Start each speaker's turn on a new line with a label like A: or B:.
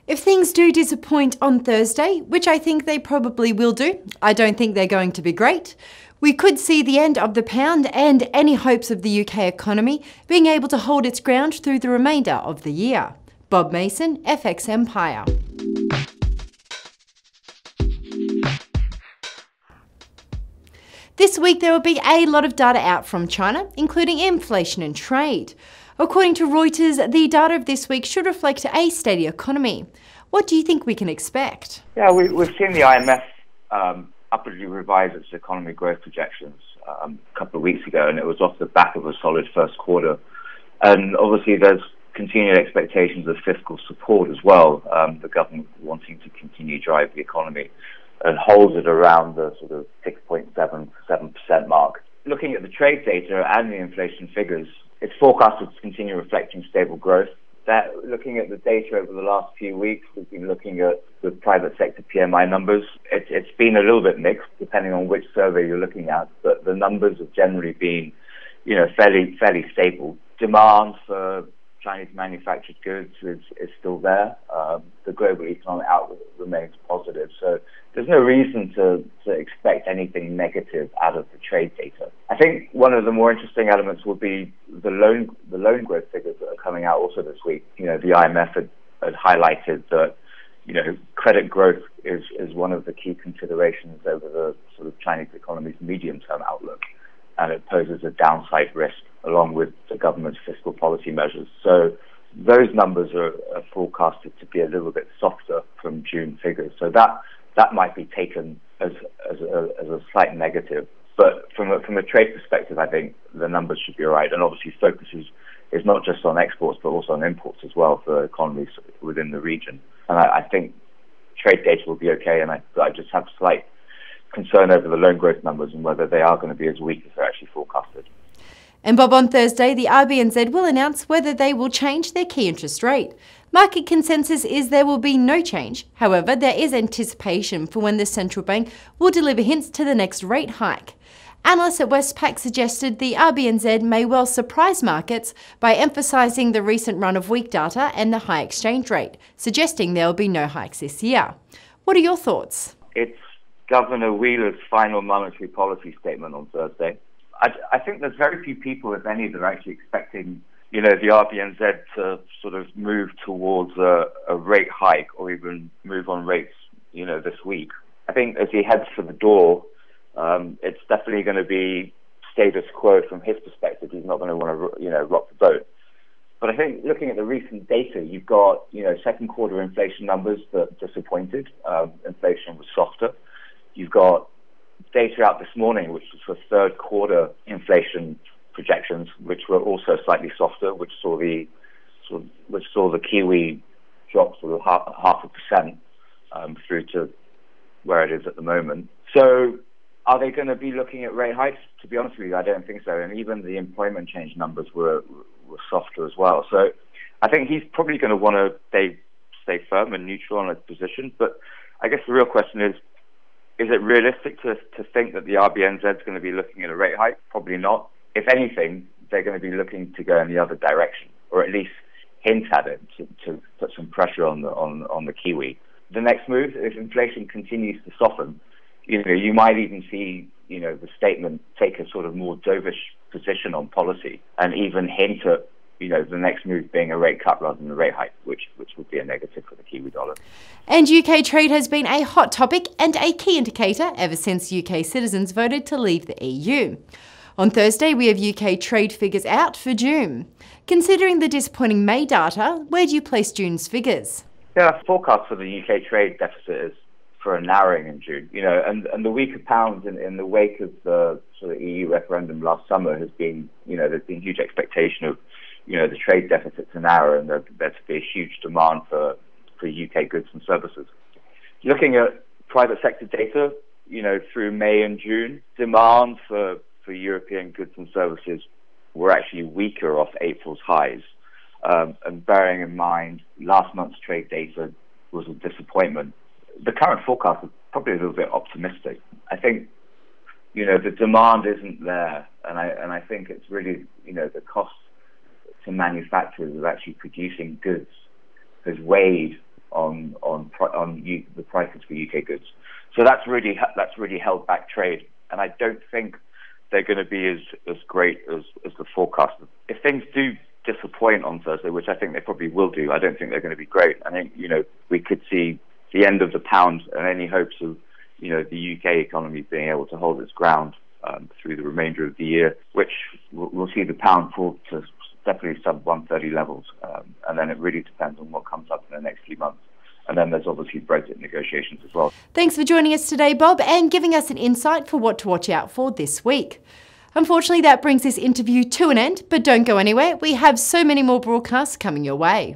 A: If things do disappoint on Thursday, which I think they probably will do, I don't think they're going to be great, we could see the end of the pound and any hopes of the UK economy being able to hold its ground through the remainder of the year. Bob Mason, FX Empire. This week there will be a lot of data out from China, including inflation and trade. According to Reuters, the data of this week should reflect a steady economy. What do you think we can expect?
B: Yeah, we've seen the IMF upwardly revise its economy growth projections a couple of weeks ago, and it was off the back of a solid first quarter. And obviously there's continued expectations of fiscal support as well, the government wanting to continue to drive the economy and holds it around the sort of 6.7% mark. Looking at the trade data and the inflation figures, it's forecasted to continue reflecting stable growth. Looking at the data over the last few weeks, we've been looking at the private sector PMI numbers. It's been a little bit mixed depending on which survey you're looking at, but the numbers have generally been, fairly stable. Demand for Chinese manufactured goods is still there. The global economic outlook remains positive, so there's no reason to expect anything negative out of the trade data. I think one of the more interesting elements will be the loan growth figures that are coming out also this week. The IMF had highlighted that credit growth is one of the key considerations over the sort of Chinese economy's medium-term outlook, and it poses a downside risk along with the government's fiscal policy measures. So those numbers are forecasted to be a little bit softer from June figures. So that might be taken as a slight negative. But from a trade perspective, I think the numbers should be all right. And obviously focus is not just on exports, but also on imports as well for economies within the region. And I think trade data will be okay, and I just have slight concern over the loan growth numbers and whether they are going to be as weak as they're actually forecasted.
A: And Bob, on Thursday, the RBNZ will announce whether they will change their key interest rate. Market consensus is there will be no change. However, there is anticipation for when the central bank will deliver hints to the next rate hike. Analysts at Westpac suggested the RBNZ may well surprise markets by emphasising the recent run of weak data and the high exchange rate, suggesting there will be no hikes this year. What are your thoughts?
B: It's Governor Wheeler's final monetary policy statement on Thursday. I think there's very few people, if any, that are actually expecting, the RBNZ to sort of move towards a rate hike or even move on rates, this week. I think as he heads for the door, it's definitely going to be status quo from his perspective. He's not going to want to, rock the boat. But I think looking at the recent data, you've got, second quarter inflation numbers that disappointed. Inflation was softer. You've got data out this morning, which was for third quarter inflation projections, which were also slightly softer, which saw the Kiwi drop sort of 0.5% through to where it is at the moment. So, are they going to be looking at rate hikes? To be honest with you, I don't think so. And even the employment change numbers were softer as well. So, I think he's probably going to want to stay firm and neutral on his position. But I guess the real question is it realistic to think that the RBNZ is going to be looking at a rate hike? Probably not. If anything, they're going to be looking to go in the other direction, or at least hint at it to put some pressure on the Kiwi. The next move, if inflation continues to soften, you might even see, the statement take a sort of more dovish position on policy and even hint at, the next move being a rate cut rather than a rate hike, which would be a negative for the Kiwi dollar.
A: And UK trade has been a hot topic and a key indicator ever since UK citizens voted to leave the EU. On Thursday, we have UK trade figures out for June. Considering the disappointing May data, where do you place June's figures?
B: Yeah, forecast for the UK trade deficit is for a narrowing in June. And the weaker pound in the wake of the sort of EU referendum last summer has been, there's been huge expectation of, the trade deficit to narrow and there to be a huge demand for UK goods and services. Looking at private sector data, through May and June, demand for European goods and services were actually weaker off April's highs. And bearing in mind, last month's trade data was a disappointment. The current forecast is probably a little bit optimistic. I think, the demand isn't there, and I think it's really, the cost to manufacturers of actually producing goods has weighed the prices for UK goods. So that's really held back trade, and I don't think they're going to be as great as the forecast. If things do disappoint on Thursday, which I think they probably will do, I don't think they're going to be great. I think we could see the end of the pound and any hopes of the UK economy being able to hold its ground through the remainder of the year, which we'll see the pound fall to definitely sub 130 levels, and then it really depends on what comes up in the next few months. And then there's obviously Brexit negotiations as well.
A: Thanks for joining us today, Bob, and giving us an insight for what to watch out for this week. Unfortunately, that brings this interview to an end, but don't go anywhere. We have so many more broadcasts coming your way.